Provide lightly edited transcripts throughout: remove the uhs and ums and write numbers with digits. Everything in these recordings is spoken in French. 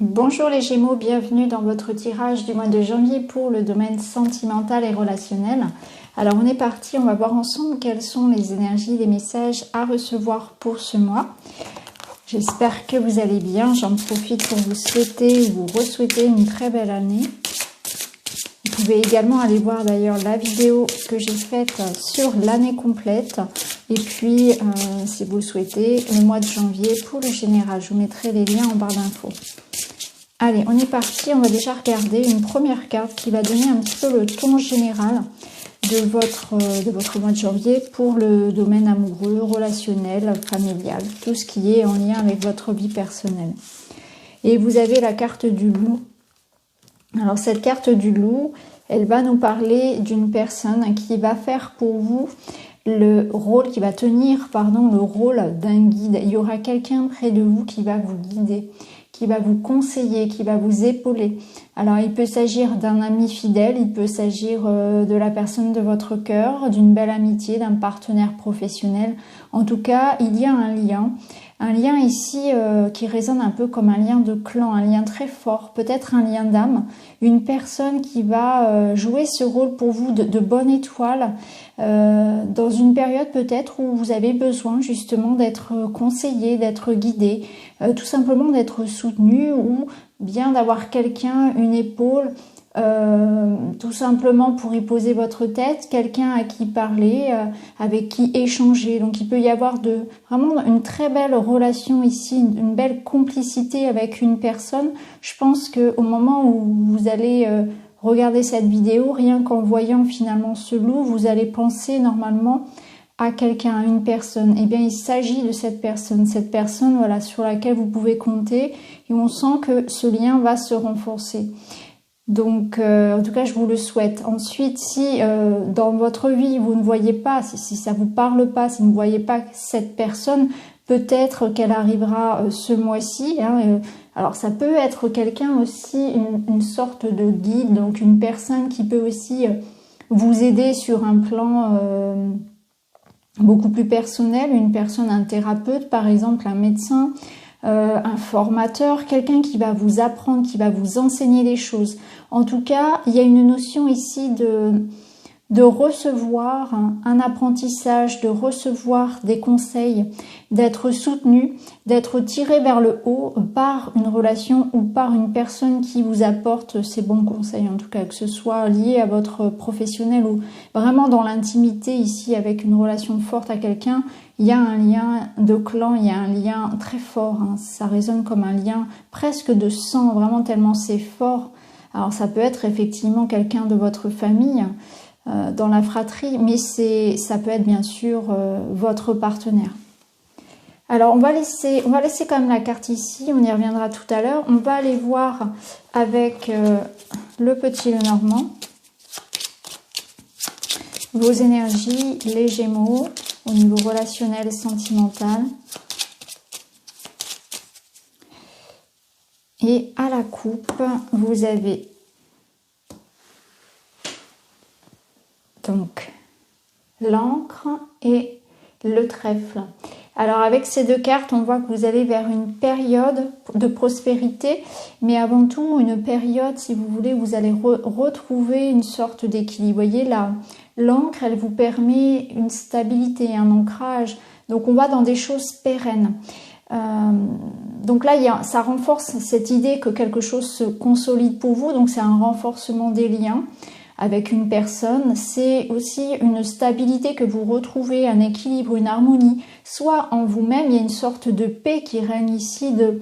Bonjour les Gémeaux, bienvenue dans votre tirage du mois de janvier pour le domaine sentimental et relationnel. Alors on est parti, on va voir ensemble quelles sont les énergies, les messages à recevoir pour ce mois. J'espère que vous allez bien, j'en profite pour vous souhaiter ou vous re-souhaiter une très belle année. Vous pouvez également aller voir d'ailleurs la vidéo que j'ai faite sur l'année complète. Et puis, si vous le souhaitez, le mois de janvier pour le général. Je vous mettrai les liens en barre d'infos. Allez, on est parti. On va déjà regarder une première carte qui va donner un petit peu le ton général de votre mois de janvier pour le domaine amoureux, relationnel, familial. Tout ce qui est en lien avec votre vie personnelle. Et vous avez la carte du loup. Alors, cette carte du loup, elle va nous parler d'une personne qui va faire pour vous le rôle, qui va tenir, le rôle d'un guide. Il y aura quelqu'un près de vous qui va vous guider, qui va vous conseiller, qui va vous épauler. Alors, il peut s'agir d'un ami fidèle, il peut s'agir de la personne de votre cœur, d'une belle amitié, d'un partenaire professionnel. En tout cas, il y a un lien ici qui résonne un peu comme un lien de clan, un lien très fort, peut-être un lien d'âme, une personne qui va jouer ce rôle pour vous de bonne étoile, dans une période peut-être où vous avez besoin justement d'être conseillé, d'être guidé, tout simplement d'être soutenu ou bien d'avoir quelqu'un, une épaule, tout simplement pour y poser votre tête, quelqu'un à qui parler, avec qui échanger. Donc il peut y avoir vraiment une très belle relation ici, une belle complicité avec une personne. Je pense qu'au moment où vous allez regarder cette vidéo, rien qu'en voyant finalement ce loup, vous allez penser normalement à quelqu'un, à une personne. Eh bien, il s'agit de cette personne, voilà, sur laquelle vous pouvez compter, et on sent que ce lien va se renforcer. Donc, en tout cas, je vous le souhaite. Ensuite, si dans votre vie, vous ne voyez pas, si ça vous parle pas, si vous ne voyez pas cette personne, peut-être qu'elle arrivera ce mois-ci. Alors, ça peut être quelqu'un aussi, une sorte de guide, donc une personne qui peut aussi vous aider sur un plan beaucoup plus personnel, une personne, un thérapeute, par exemple, un médecin, un formateur, quelqu'un qui va vous apprendre, qui va vous enseigner des choses. En tout cas, il y a une notion ici de recevoir un apprentissage, de recevoir des conseils, d'être soutenu, d'être tiré vers le haut par une relation ou par une personne qui vous apporte ces bons conseils, en tout cas, que ce soit lié à votre professionnel ou vraiment dans l'intimité ici avec une relation forte à quelqu'un. Il y a un lien de clan, il y a un lien très fort, ça résonne comme un lien presque de sang, vraiment tellement c'est fort. Alors ça peut être effectivement quelqu'un de votre famille, dans la fratrie, mais ça peut être bien sûr votre partenaire. Alors on va laisser quand même la carte ici, on y reviendra tout à l'heure. On va aller voir avec le petit Lenormand vos énergies, les Gémeaux, au niveau relationnel et sentimental. Et à la coupe, vous avez donc l'encre et le trèfle. Alors avec ces deux cartes, on voit que vous allez vers une période de prospérité, mais avant tout une période, si vous voulez, où vous allez retrouver une sorte d'équilibre. Vous voyez là, l'encre, elle vous permet une stabilité, un ancrage. Donc on va dans des choses pérennes. Donc là, ça renforce cette idée que quelque chose se consolide pour vous. Donc c'est un renforcement des liens avec une personne, c'est aussi une stabilité que vous retrouvez, un équilibre, une harmonie, soit en vous-même, il y a une sorte de paix qui règne ici, de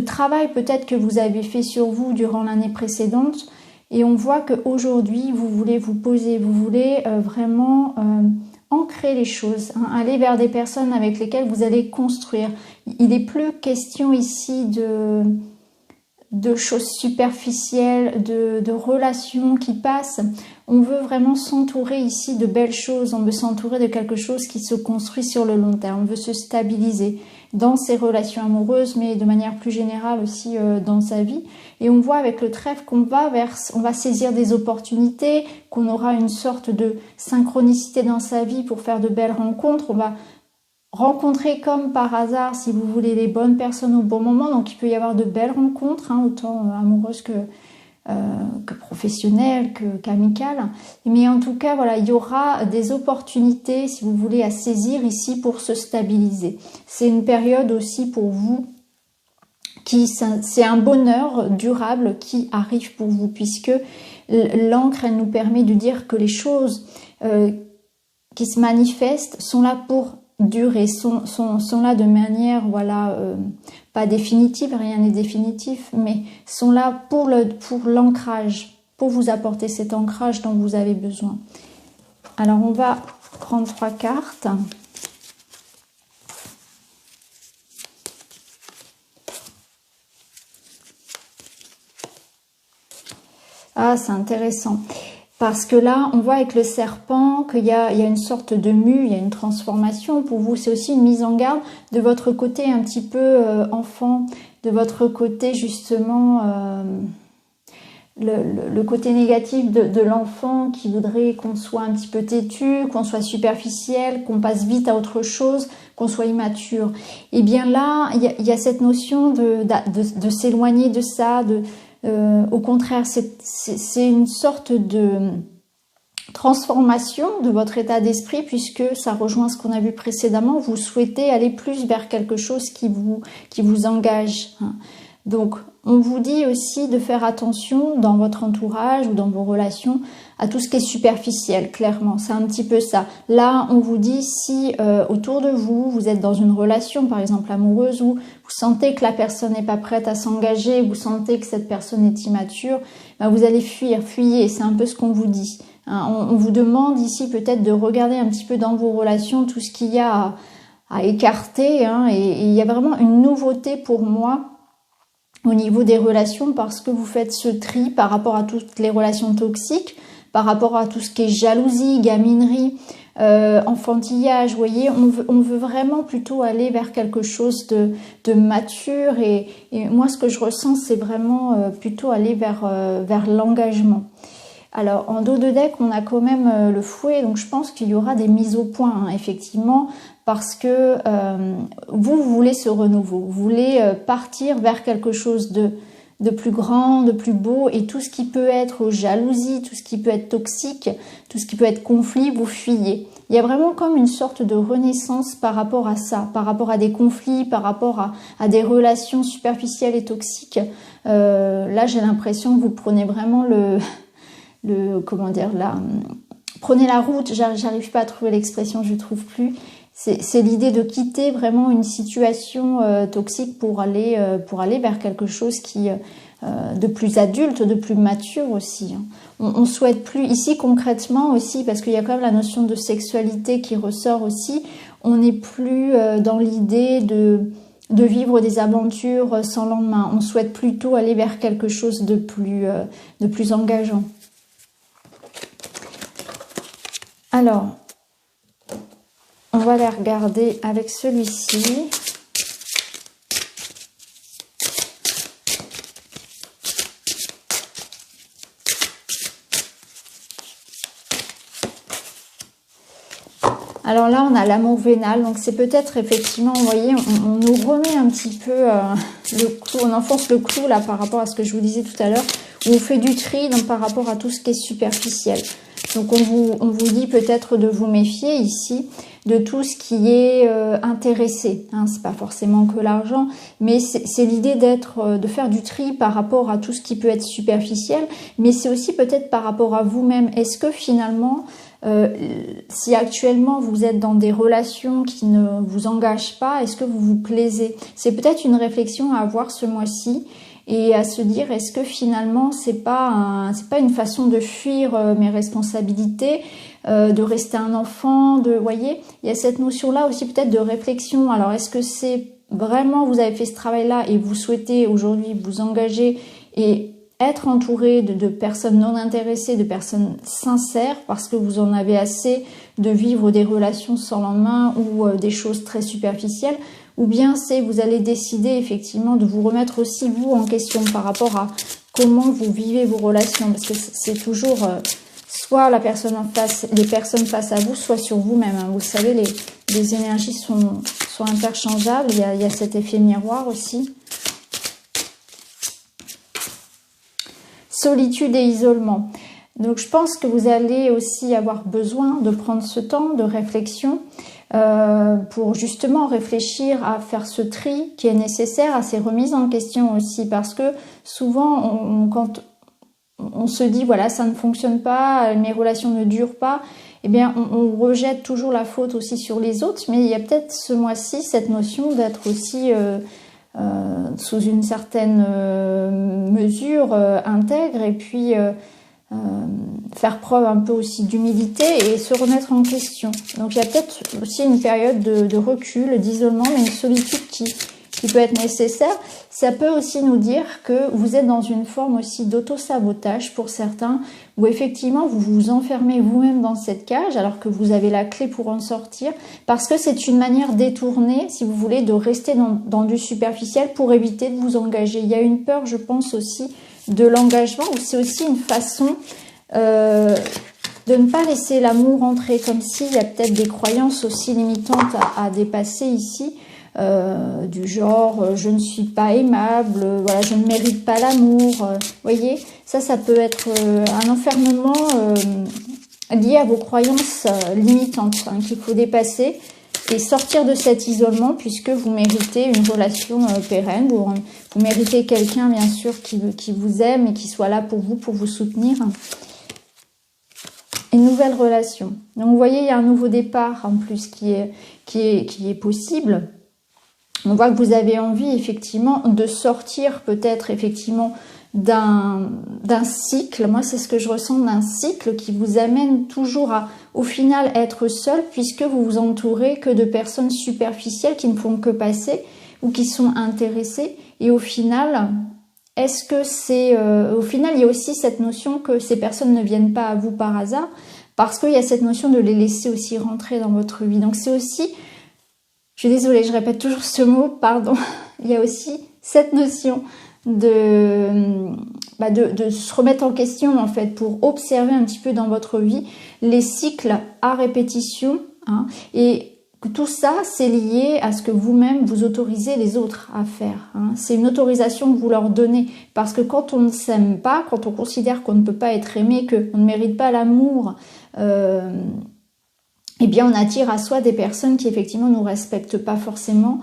travail peut-être que vous avez fait sur vous durant l'année précédente, et on voit qu'aujourd'hui, vous voulez vous poser, vous voulez vraiment ancrer les choses, aller vers des personnes avec lesquelles vous allez construire. Il n'est plus question ici de choses superficielles, de relations qui passent. On veut vraiment s'entourer ici de belles choses, on veut s'entourer de quelque chose qui se construit sur le long terme, on veut se stabiliser dans ses relations amoureuses, mais de manière plus générale aussi dans sa vie. Et on voit avec le trèfle qu'on va saisir des opportunités, qu'on aura une sorte de synchronicité dans sa vie pour faire de belles rencontres, on va rencontrer comme par hasard, si vous voulez, les bonnes personnes au bon moment. Donc il peut y avoir de belles rencontres, hein, autant amoureuses que professionnelles, qu'amicales. Mais en tout cas, voilà, il y aura des opportunités, si vous voulez, à saisir ici pour se stabiliser. C'est une période aussi pour vous c'est un bonheur durable qui arrive pour vous, puisque l'encre, elle nous permet de dire que les choses qui se manifestent sont là pour durer, sont là de manière, voilà, pas définitive, rien n'est définitif, mais sont là pour l'ancrage, pour vous apporter cet ancrage dont vous avez besoin. Alors, on va prendre 3 cartes. Ah, c'est intéressant. Parce que là, on voit avec le serpent qu'il y a une sorte de mue, il y a une transformation. Pour vous, c'est aussi une mise en garde de votre côté un petit peu enfant, de votre côté justement, le côté négatif de l'enfant qui voudrait qu'on soit un petit peu têtu, qu'on soit superficiel, qu'on passe vite à autre chose, qu'on soit immature. Et bien là, il y a cette notion de s'éloigner de ça, au contraire, c'est une sorte de transformation de votre état d'esprit, puisque ça rejoint ce qu'on a vu précédemment. Vous souhaitez aller plus vers quelque chose qui vous engage. Donc, on vous dit aussi de faire attention dans votre entourage ou dans vos relations à tout ce qui est superficiel, clairement. C'est un petit peu ça. Là, on vous dit si autour de vous, vous êtes dans une relation, par exemple amoureuse, où vous sentez que la personne n'est pas prête à s'engager, vous sentez que cette personne est immature, ben vous allez fuyez. C'est un peu ce qu'on vous dit. On vous demande ici peut-être de regarder un petit peu dans vos relations tout ce qu'il y a à écarter. Et il y a vraiment une nouveauté pour moi au niveau des relations, parce que vous faites ce tri par rapport à toutes les relations toxiques, par rapport à tout ce qui est jalousie, gaminerie, enfantillage. Vous voyez, on veut vraiment plutôt aller vers quelque chose de mature, et moi ce que je ressens, c'est vraiment plutôt aller vers l'engagement. Alors, en dos de deck, on a quand même le fouet, donc je pense qu'il y aura des mises au point, effectivement, parce que vous voulez ce renouveau, vous voulez partir vers quelque chose de plus grand, de plus beau, et tout ce qui peut être jalousie, tout ce qui peut être toxique, tout ce qui peut être conflit, vous fuyez. Il y a vraiment comme une sorte de renaissance par rapport à ça, par rapport à des conflits, par rapport à des relations superficielles et toxiques. Là, j'ai l'impression que vous prenez vraiment prenez la route, j'arrive pas à trouver l'expression, je trouve plus. C'est l'idée de quitter vraiment une situation toxique pour aller vers quelque chose qui de plus adulte, de plus mature aussi. On souhaite plus, ici concrètement aussi, parce qu'il y a quand même la notion de sexualité qui ressort aussi, on n'est plus dans l'idée de vivre des aventures sans lendemain. On souhaite plutôt aller vers quelque chose de plus engageant. Alors, on va les regarder avec celui-ci. Alors là, on a l'amour vénal, donc c'est peut-être effectivement, vous voyez, on nous remet un petit peu le clou, on enfonce le clou là par rapport à ce que je vous disais tout à l'heure, où on fait du tri donc, par rapport à tout ce qui est superficiel. Donc on vous dit peut-être de vous méfier ici de tout ce qui est intéressé. C'est pas forcément que l'argent, mais c'est l'idée de faire du tri par rapport à tout ce qui peut être superficiel, mais c'est aussi peut-être par rapport à vous-même. Est-ce que finalement, si actuellement vous êtes dans des relations qui ne vous engagent pas, est-ce que vous vous plaisez? C'est peut-être une réflexion à avoir ce mois-ci. Et à se dire, est-ce que finalement c'est pas une façon de fuir mes responsabilités, de rester un enfant, voyez, il y a cette notion-là aussi peut-être de réflexion. Alors est-ce que c'est vraiment, vous avez fait ce travail-là et vous souhaitez aujourd'hui vous engager et être entouré de personnes non intéressées, de personnes sincères, parce que vous en avez assez de vivre des relations sans lendemain ou des choses très superficielles, ou bien vous allez décider effectivement de vous remettre aussi vous en question par rapport à comment vous vivez vos relations, parce que c'est toujours soit la personne en face, les personnes face à vous, soit sur vous-même. Hein. Vous savez, les énergies sont interchangeables. Il y a cet effet miroir aussi. Solitude et isolement. Donc je pense que vous allez aussi avoir besoin de prendre ce temps de réflexion pour justement réfléchir à faire ce tri qui est nécessaire, à ces remises en question aussi, parce que souvent quand on se dit voilà ça ne fonctionne pas, mes relations ne durent pas, eh bien on rejette toujours la faute aussi sur les autres, mais il y a peut-être ce mois-ci cette notion d'être aussi sous une certaine mesure intègre et puis faire preuve un peu aussi d'humilité et se remettre en question. Donc il y a peut-être aussi une période de recul, d'isolement, mais une solitude qui peut être nécessaire. Ça peut aussi nous dire que vous êtes dans une forme aussi d'auto-sabotage pour certains, où effectivement vous vous enfermez vous-même dans cette cage alors que vous avez la clé pour en sortir, parce que c'est une manière détournée, si vous voulez, de rester dans du superficiel pour éviter de vous engager. Il y a une peur, je pense aussi, de l'engagement, ou c'est aussi une façon de ne pas laisser l'amour entrer, comme s'il y a peut-être des croyances aussi limitantes à dépasser ici, du genre je ne suis pas aimable, voilà, je ne mérite pas l'amour, voyez, ça peut être un enfermement lié à vos croyances limitantes, hein, qu'il faut dépasser et sortir de cet isolement, puisque vous méritez une relation pérenne, vous méritez quelqu'un bien sûr qui vous aime et qui soit là pour vous soutenir. Une nouvelle relation. Donc vous voyez, il y a un nouveau départ en plus qui est possible. On voit que vous avez envie effectivement de sortir peut-être effectivement d'un cycle. Moi, c'est ce que je ressens, d'un cycle qui vous amène toujours à, au final, être seul, puisque vous vous entourez que de personnes superficielles qui ne font que passer ou qui sont intéressées. Et au final, est-ce que c'est... au final, il y a aussi cette notion que ces personnes ne viennent pas à vous par hasard, parce qu'il y a cette notion de les laisser aussi rentrer dans votre vie. Donc c'est aussi... Je suis désolée, je répète toujours ce mot, pardon. Il y a aussi cette notion de se remettre en question, en fait, pour observer un petit peu dans votre vie les cycles à répétition. Hein, et tout ça, c'est lié à ce que vous-même vous autorisez les autres à faire. Hein. C'est une autorisation que vous leur donnez. Parce que quand on ne s'aime pas, quand on considère qu'on ne peut pas être aimé, qu'on ne mérite pas l'amour... eh bien, on attire à soi des personnes qui, effectivement, ne nous respectent pas forcément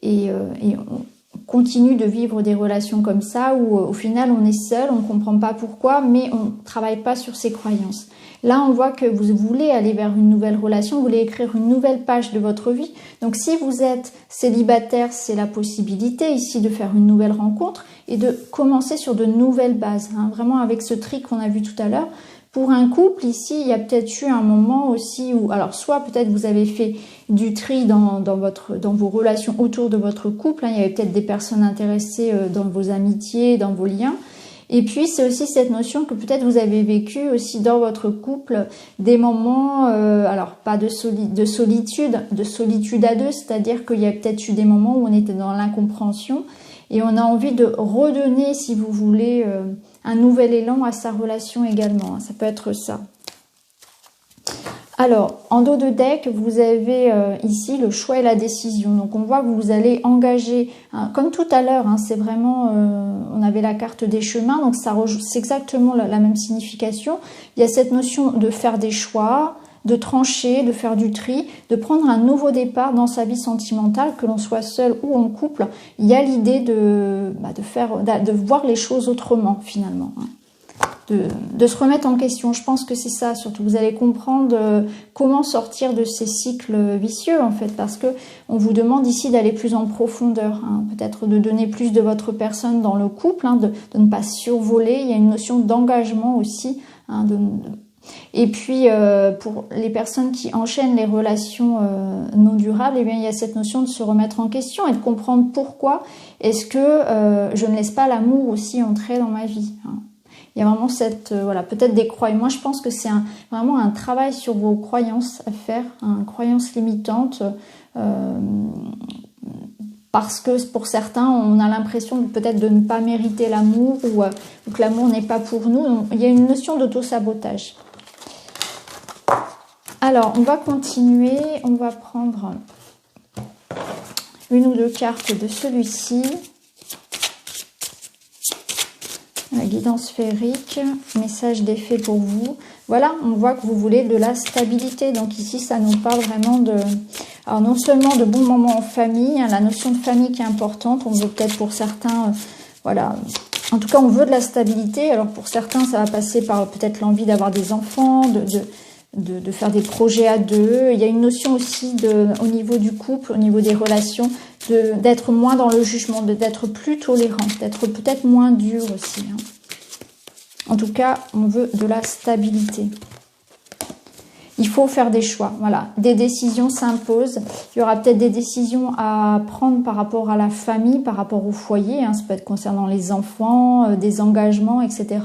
et on continue de vivre des relations comme ça où, au final, on est seul, on ne comprend pas pourquoi, mais on ne travaille pas sur ses croyances. Là, on voit que vous voulez aller vers une nouvelle relation, vous voulez écrire une nouvelle page de votre vie. Donc, si vous êtes célibataire, c'est la possibilité ici de faire une nouvelle rencontre et de commencer sur de nouvelles bases, hein, vraiment avec ce tri qu'on a vu tout à l'heure. Pour un couple, ici, il y a peut-être eu un moment aussi où, alors soit peut-être vous avez fait du tri dans vos relations autour de votre couple, hein, il y avait peut-être des personnes intéressées dans vos amitiés, dans vos liens. Et puis, c'est aussi cette notion que peut-être vous avez vécu aussi dans votre couple des moments, alors pas de solitude à deux, c'est-à-dire qu'il y a peut-être eu des moments où on était dans l'incompréhension et on a envie de redonner, si vous voulez... un nouvel élan à sa relation également, ça peut être ça. Alors, en dos de deck, vous avez ici le choix et la décision. Donc, on voit que vous allez engager, hein, comme tout à l'heure, hein, c'est vraiment, on avait la carte des chemins, donc c'est exactement la même signification. Il y a cette notion de faire des choix, de trancher, de faire du tri, de prendre un nouveau départ dans sa vie sentimentale, que l'on soit seul ou en couple. Il y a l'idée de voir les choses autrement finalement, hein. De se remettre en question. Je pense que c'est ça surtout. Vous allez comprendre comment sortir de ces cycles vicieux en fait, parce que on vous demande ici d'aller plus en profondeur, hein, peut-être de donner plus de votre personne dans le couple, hein, de ne pas survoler. Il y a une notion d'engagement aussi, hein, et puis, pour les personnes qui enchaînent les relations non durables, eh bien, il y a cette notion de se remettre en question et de comprendre pourquoi est-ce que je ne laisse pas l'amour aussi entrer dans ma vie, hein. Il y a vraiment cette, voilà, peut-être des croyances. Moi, je pense que c'est vraiment un travail sur vos croyances à faire, hein, croyances limitantes, parce que pour certains, on a l'impression peut-être de ne pas mériter l'amour ou que l'amour n'est pas pour nous. Donc, il y a une notion d'auto-sabotage. Alors, on va continuer. On va prendre une ou deux cartes de celui-ci. La guidance féerique, message d'effet pour vous. Voilà, on voit que vous voulez de la stabilité. Donc ici, ça nous parle vraiment de... Alors non seulement de bons moments en famille, hein, la notion de famille qui est importante. On veut peut-être pour certains... voilà. En tout cas, on veut de la stabilité. Alors pour certains, ça va passer par peut-être l'envie d'avoir des enfants, de faire des projets à deux. Il y a une notion aussi au niveau du couple, au niveau des relations, d'être moins dans le jugement, d'être plus tolérant, d'être peut-être moins dur aussi. Hein. En tout cas, on veut de la stabilité. Il faut faire des choix, voilà. Des décisions s'imposent. Il y aura peut-être des décisions à prendre par rapport à la famille, par rapport au foyer. Hein. Ça peut être concernant les enfants, des engagements, etc.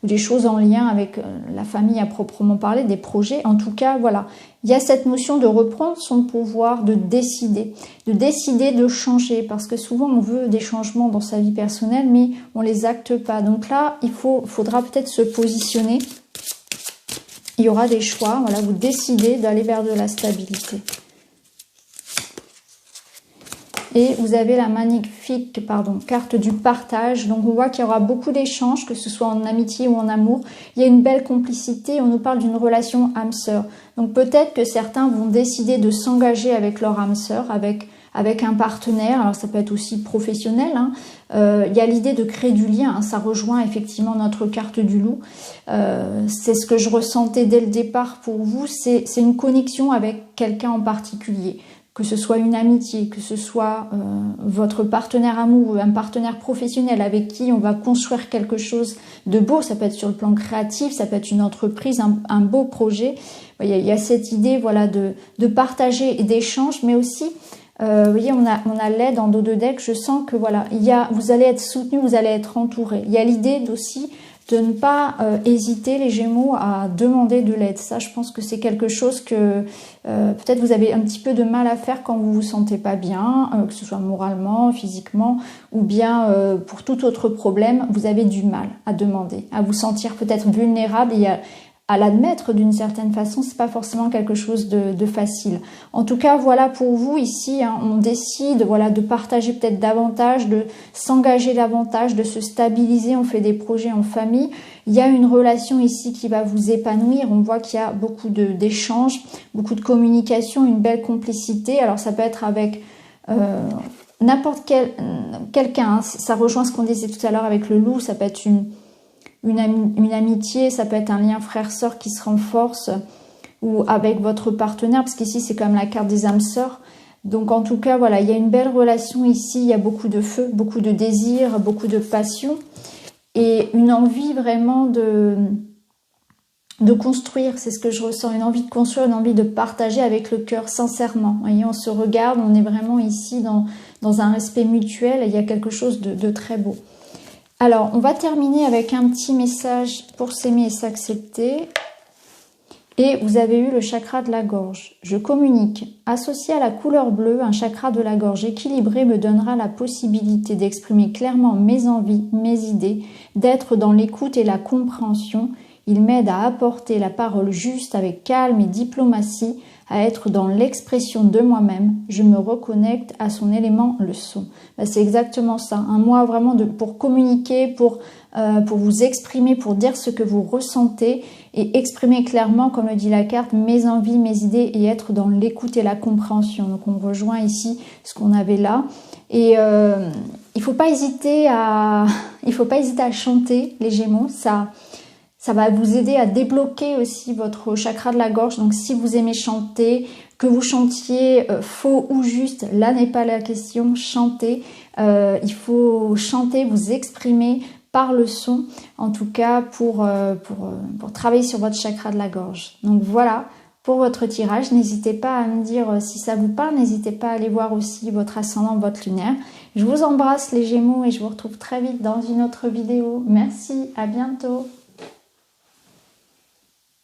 Ou des choses en lien avec la famille à proprement parler, des projets. En tout cas, voilà. Il y a cette notion de reprendre son pouvoir, de décider de changer. Parce que souvent, on veut des changements dans sa vie personnelle, mais on les acte pas. Donc là, faudra peut-être se positionner. Il y aura des choix, voilà, vous décidez d'aller vers de la stabilité. Et vous avez la magnifique, carte du partage. Donc on voit qu'il y aura beaucoup d'échanges, que ce soit en amitié ou en amour. Il y a une belle complicité, on nous parle d'une relation âme-sœur. Donc peut-être que certains vont décider de s'engager avec leur âme-sœur, avec un partenaire. Alors ça peut être aussi professionnel, hein. Il y a l'idée de créer du lien, hein. Ça rejoint effectivement notre carte du loup. C'est ce que je ressentais dès le départ pour vous, c'est une connexion avec quelqu'un en particulier, que ce soit une amitié, que ce soit votre partenaire amoureux, un partenaire professionnel avec qui on va construire quelque chose de beau. Ça peut être sur le plan créatif, ça peut être une entreprise, un beau projet. Il y a cette idée, voilà, de partager et d'échange, mais aussi vous voyez, on a l'aide en dos de deck. Je sens que voilà, vous allez être soutenu, vous allez être entouré. Il y a l'idée aussi de ne pas hésiter, les Gémeaux, à demander de l'aide. Ça, je pense que c'est quelque chose que peut-être vous avez un petit peu de mal à faire quand vous vous sentez pas bien, que ce soit moralement, physiquement, ou bien pour tout autre problème, vous avez du mal à demander, à vous sentir peut-être vulnérable et à l'admettre d'une certaine façon, c'est pas forcément quelque chose de facile. En tout cas, voilà pour vous ici, hein, on décide, voilà, de partager peut-être davantage, de s'engager davantage, de se stabiliser. On fait des projets en famille. Il y a une relation ici qui va vous épanouir. On voit qu'il y a beaucoup d'échanges, beaucoup de communication, une belle complicité. Alors ça peut être avec n'importe quelqu'un. Hein. Ça rejoint ce qu'on disait tout à l'heure avec le loup. Ça peut être une amitié, ça peut être un lien frère-sœur qui se renforce, ou avec votre partenaire, parce qu'ici c'est comme la carte des âmes sœurs. Donc en tout cas, voilà, il y a une belle relation ici, il y a beaucoup de feu, beaucoup de désir, beaucoup de passion, et une envie vraiment de construire, c'est ce que je ressens, une envie de construire, une envie de partager avec le cœur, sincèrement. Vous voyez, on se regarde, on est vraiment ici dans un respect mutuel, et il y a quelque chose de très beau. Alors, on va terminer avec un petit message pour s'aimer et s'accepter. Et vous avez eu le chakra de la gorge. Je communique. Associé à la couleur bleue, un chakra de la gorge équilibré me donnera la possibilité d'exprimer clairement mes envies, mes idées, d'être dans l'écoute et la compréhension. Il m'aide à apporter la parole juste avec calme et diplomatie, à être dans l'expression de moi-même. Je me reconnecte à son élément, le son. C'est exactement ça. Un mois vraiment pour communiquer, pour vous exprimer, pour dire ce que vous ressentez et exprimer clairement, comme le dit la carte, mes envies, mes idées et être dans l'écoute et la compréhension. Donc on rejoint ici ce qu'on avait là. Et il faut pas hésiter à chanter, les Gémeaux. Ça va vous aider à débloquer aussi votre chakra de la gorge. Donc si vous aimez chanter, que vous chantiez faux ou juste, là n'est pas la question, chantez. Il faut chanter, vous exprimer par le son, en tout cas pour travailler sur votre chakra de la gorge. Donc voilà pour votre tirage. N'hésitez pas à me dire si ça vous parle, n'hésitez pas à aller voir aussi votre ascendant, votre lunaire. Je vous embrasse les Gémeaux et je vous retrouve très vite dans une autre vidéo. Merci, à bientôt.